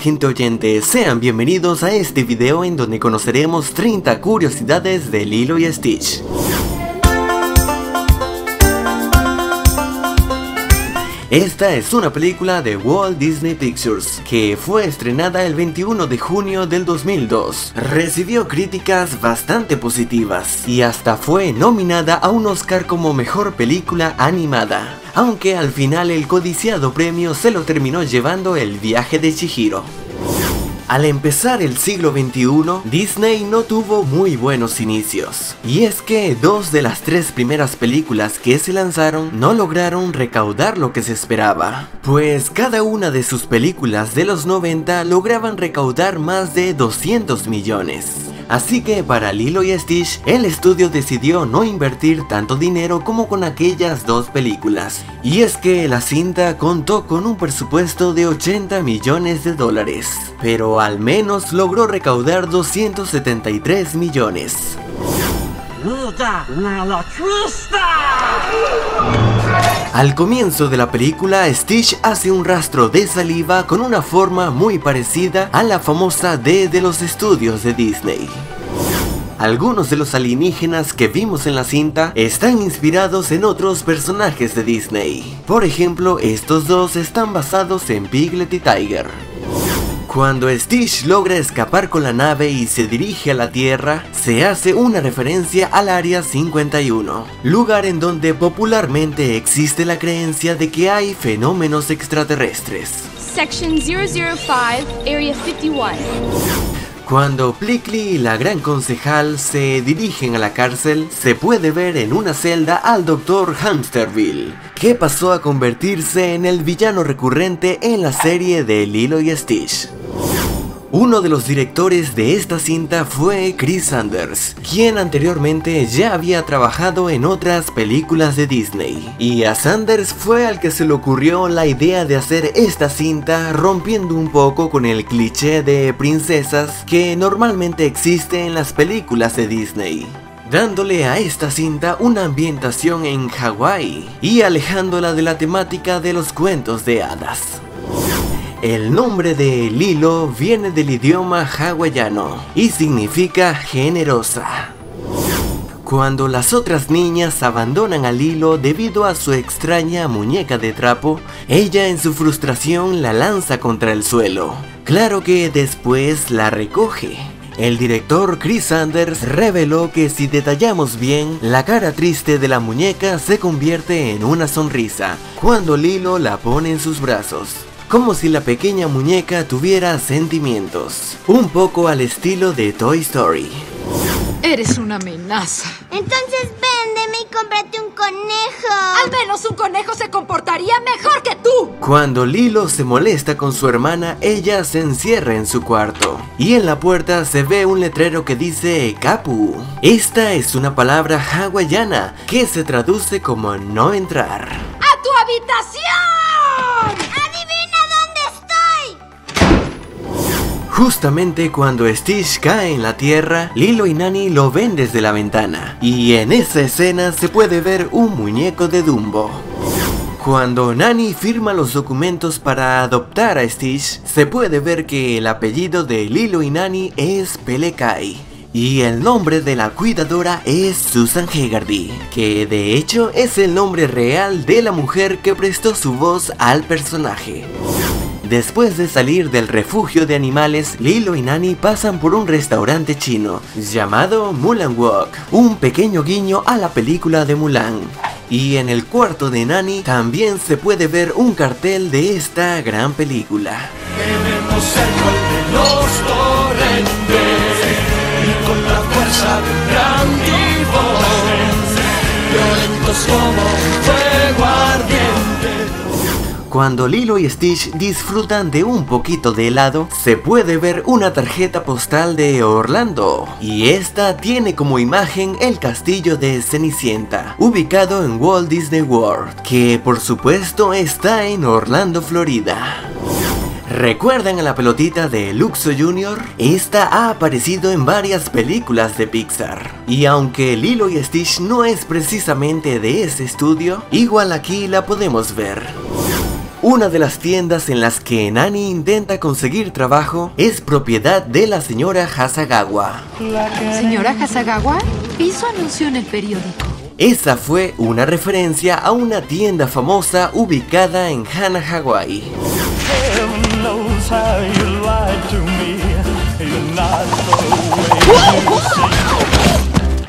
gente oyente, sean bienvenidos a este video en donde conoceremos 30 curiosidades de Lilo y Stitch. Esta es una película de Walt Disney Pictures, que fue estrenada el 21 de junio del 2002. Recibió críticas bastante positivas y hasta fue nominada a un Oscar como mejor película animada, aunque al final el codiciado premio se lo terminó llevando El viaje de Chihiro. Al empezar el siglo XXI, Disney no tuvo muy buenos inicios. Y es que 2 de las 3 primeras películas que se lanzaron no lograron recaudar lo que se esperaba, pues cada una de sus películas de los 90 lograban recaudar más de 200 millones. Así que para Lilo y Stitch, el estudio decidió no invertir tanto dinero como con aquellas 2 películas. Y es que la cinta contó con un presupuesto de 80 millones de dólares, pero al menos logró recaudar 273 millones. Al comienzo de la película, Stitch hace un rastro de saliva con una forma muy parecida a la famosa D de los estudios de Disney. Algunos de los alienígenas que vimos en la cinta están inspirados en otros personajes de Disney. Por ejemplo, estos dos están basados en Piglet y Tiger. Cuando Stitch logra escapar con la nave y se dirige a la Tierra, se hace una referencia al Área 51, lugar en donde popularmente existe la creencia de que hay fenómenos extraterrestres. Section 005, Area 51. Cuando Plickly y la gran concejal se dirigen a la cárcel, se puede ver en una celda al Dr. Hamsterville, que pasó a convertirse en el villano recurrente en la serie de Lilo y Stitch. Uno de los directores de esta cinta fue Chris Sanders, quien anteriormente ya había trabajado en otras películas de Disney. Y a Sanders fue al que se le ocurrió la idea de hacer esta cinta rompiendo un poco con el cliché de princesas que normalmente existe en las películas de Disney, dándole a esta cinta una ambientación en Hawái y alejándola de la temática de los cuentos de hadas. El nombre de Lilo viene del idioma hawaiano y significa generosa. Cuando las otras niñas abandonan a Lilo debido a su extraña muñeca de trapo, ella en su frustración la lanza contra el suelo. Claro que después la recoge. El director Chris Sanders reveló que si detallamos bien, la cara triste de la muñeca se convierte en una sonrisa cuando Lilo la pone en sus brazos, como si la pequeña muñeca tuviera sentimientos, un poco al estilo de Toy Story. Eres una amenaza. Entonces véndeme y cómprate un conejo. Al menos un conejo se comportaría mejor que tú. Cuando Lilo se molesta con su hermana, ella se encierra en su cuarto, y en la puerta se ve un letrero que dice Kapu. Esta es una palabra hawaiana que se traduce como no entrar. ¡A tu habitación! Justamente cuando Stitch cae en la tierra, Lilo y Nani lo ven desde la ventana, y en esa escena se puede ver un muñeco de Dumbo. Cuando Nani firma los documentos para adoptar a Stitch, se puede ver que el apellido de Lilo y Nani es Pelekai, y el nombre de la cuidadora es Susan Hegarty, que de hecho es el nombre real de la mujer que prestó su voz al personaje. Después de salir del refugio de animales, Lilo y Nani pasan por un restaurante chino llamado Mulan Wok, un pequeño guiño a la película de Mulan. Y en el cuarto de Nani también se puede ver un cartel de esta gran película. Tenemos el gol de los torrentes y con la fuerza de un gran tifón, violentos como un fuego ardiente. Cuando Lilo y Stitch disfrutan de un poquito de helado, se puede ver una tarjeta postal de Orlando, y esta tiene como imagen el castillo de Cenicienta, ubicado en Walt Disney World, que por supuesto está en Orlando, Florida. ¿Recuerdan a la pelotita de Luxo Jr.? Esta ha aparecido en varias películas de Pixar. Y aunque Lilo y Stitch no es precisamente de ese estudio, igual aquí la podemos ver. Una de las tiendas en las que Nani intenta conseguir trabajo es propiedad de la señora Hasagawa. Señora Hasagawa, vi su anuncio en el periódico. Esa fue una referencia a una tienda famosa ubicada en Hana, Hawái.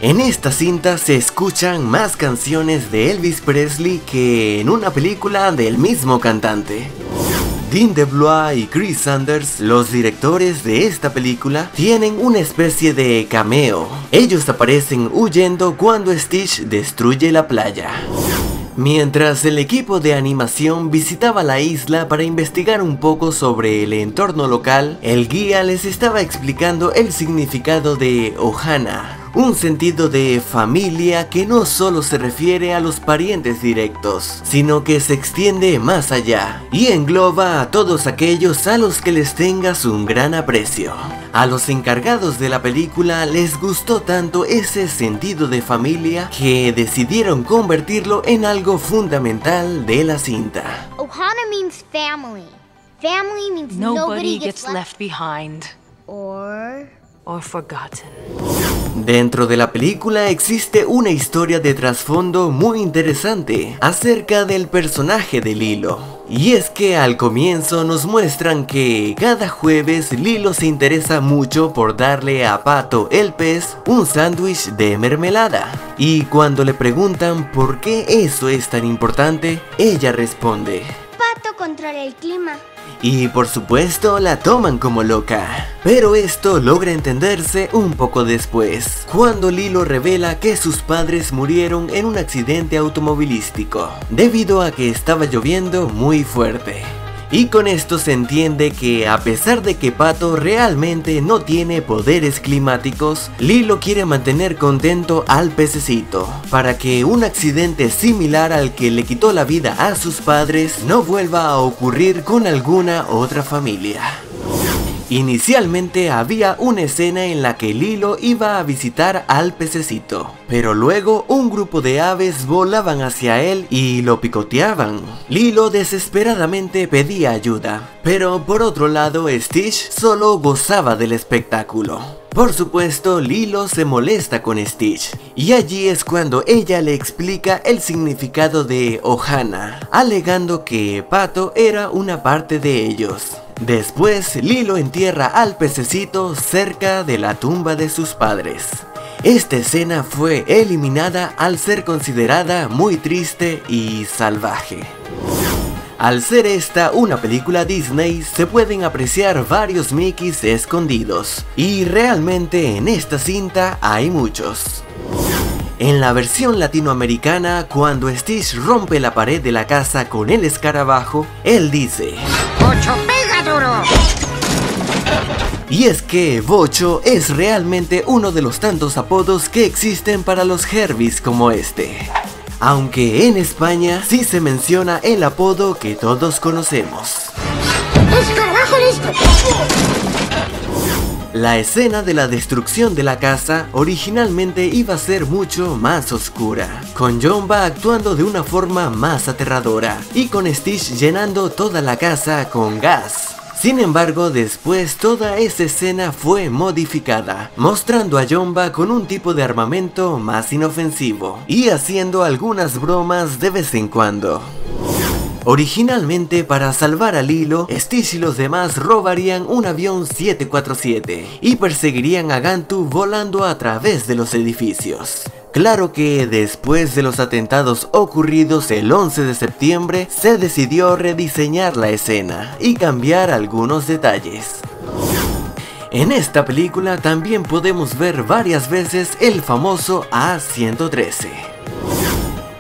En esta cinta se escuchan más canciones de Elvis Presley que en una película del mismo cantante. Dean DeBlois y Chris Sanders, los directores de esta película, tienen una especie de cameo. Ellos aparecen huyendo cuando Stitch destruye la playa. Mientras el equipo de animación visitaba la isla para investigar un poco sobre el entorno local, el guía les estaba explicando el significado de Ohana. Un sentido de familia que no solo se refiere a los parientes directos, sino que se extiende más allá y engloba a todos aquellos a los que les tengas un gran aprecio. A los encargados de la película les gustó tanto ese sentido de familia que decidieron convertirlo en algo fundamental de la cinta. Ohana means family. Family means nobody gets left behind or forgotten. Dentro de la película existe una historia de trasfondo muy interesante acerca del personaje de Lilo. Y es que al comienzo nos muestran que cada jueves Lilo se interesa mucho por darle a Pato el pez un sándwich de mermelada. Y cuando le preguntan por qué eso es tan importante, ella responde: Pato controla el clima. Y por supuesto la toman como loca. Pero esto logra entenderse un poco después, cuando Lilo revela que sus padres murieron en un accidente automovilístico, debido a que estaba lloviendo muy fuerte. Y con esto se entiende que a pesar de que Pato realmente no tiene poderes climáticos, Lilo quiere mantener contento al pececito, para que un accidente similar al que le quitó la vida a sus padres no vuelva a ocurrir con alguna otra familia. Inicialmente había una escena en la que Lilo iba a visitar al pececito, pero luego un grupo de aves volaban hacia él y lo picoteaban. Lilo desesperadamente pedía ayuda, pero por otro lado Stitch solo gozaba del espectáculo. Por supuesto, Lilo se molesta con Stitch, y allí es cuando ella le explica el significado de Ohana, alegando que Pato era una parte de ellos. Después, Lilo entierra al pececito cerca de la tumba de sus padres. Esta escena fue eliminada al ser considerada muy triste y salvaje. Al ser esta una película Disney, se pueden apreciar varios Mickeys escondidos, y realmente en esta cinta hay muchos. En la versión latinoamericana, cuando Stitch rompe la pared de la casa con el escarabajo, él dice: ¡Bocho, pega duro! Y es que Bocho es realmente uno de los tantos apodos que existen para los Herbies como este. Aunque en España sí se menciona el apodo que todos conocemos. ¡Escarabajo listo! La escena de la destrucción de la casa originalmente iba a ser mucho más oscura, con Jumba actuando de una forma más aterradora y con Stitch llenando toda la casa con gas. Sin embargo, después toda esa escena fue modificada, mostrando a Jumba con un tipo de armamento más inofensivo y haciendo algunas bromas de vez en cuando. Originalmente, para salvar a Lilo, Stitch y los demás robarían un avión 747 y perseguirían a Gantu volando a través de los edificios. Claro que después de los atentados ocurridos el 11 de septiembre, se decidió rediseñar la escena y cambiar algunos detalles. En esta película también podemos ver varias veces el famoso A-113.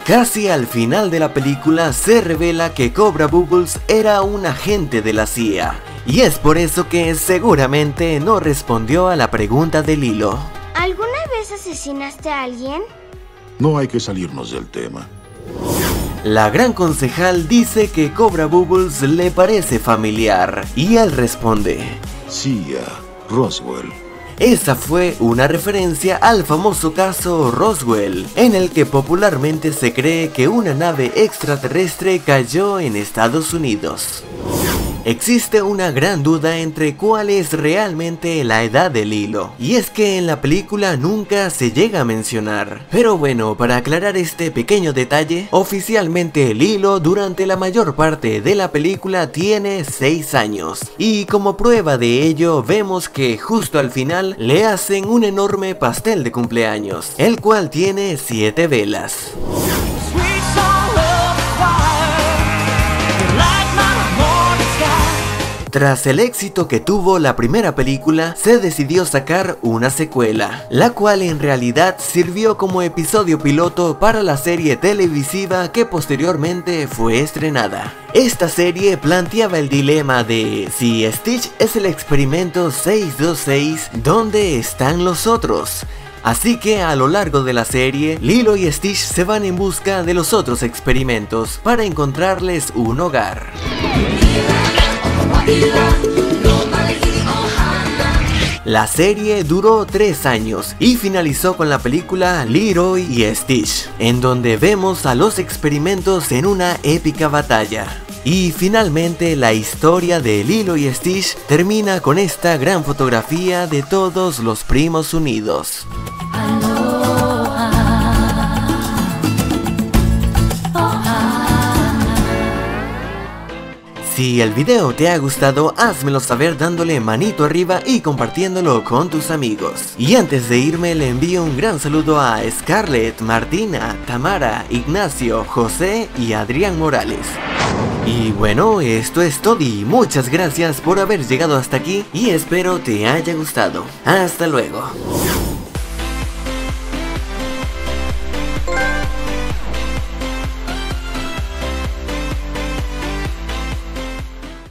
Casi al final de la película se revela que Cobra Bubbles era un agente de la CIA, y es por eso que seguramente no respondió a la pregunta de Lilo. ¿Alguna vez asesinaste a alguien? No hay que salirnos del tema. La gran concejal dice que Cobra Bubbles le parece familiar, y él responde: CIA, Roswell. Esa fue una referencia al famoso caso Roswell, en el que popularmente se cree que una nave extraterrestre cayó en Estados Unidos. Existe una gran duda entre cuál es realmente la edad de Lilo, y es que en la película nunca se llega a mencionar. Pero bueno, para aclarar este pequeño detalle, oficialmente Lilo durante la mayor parte de la película tiene 6 años, y como prueba de ello vemos que justo al final le hacen un enorme pastel de cumpleaños, el cual tiene 7 velas. Tras el éxito que tuvo la primera película, se decidió sacar una secuela, la cual en realidad sirvió como episodio piloto para la serie televisiva que posteriormente fue estrenada. Esta serie planteaba el dilema de si Stitch es el experimento 626, ¿dónde están los otros? Así que a lo largo de la serie, Lilo y Stitch se van en busca de los otros experimentos para encontrarles un hogar. La serie duró 3 años y finalizó con la película Leroy y Stitch, en donde vemos a los experimentos en una épica batalla. Y finalmente la historia de Lilo y Stitch termina con esta gran fotografía de todos los primos unidos. Si el video te ha gustado, házmelo saber dándole manito arriba y compartiéndolo con tus amigos. Y antes de irme le envío un gran saludo a Scarlett, Martina, Tamara, Ignacio, José y Adrián Morales. Y bueno, esto es todo y muchas gracias por haber llegado hasta aquí y espero te haya gustado. Hasta luego.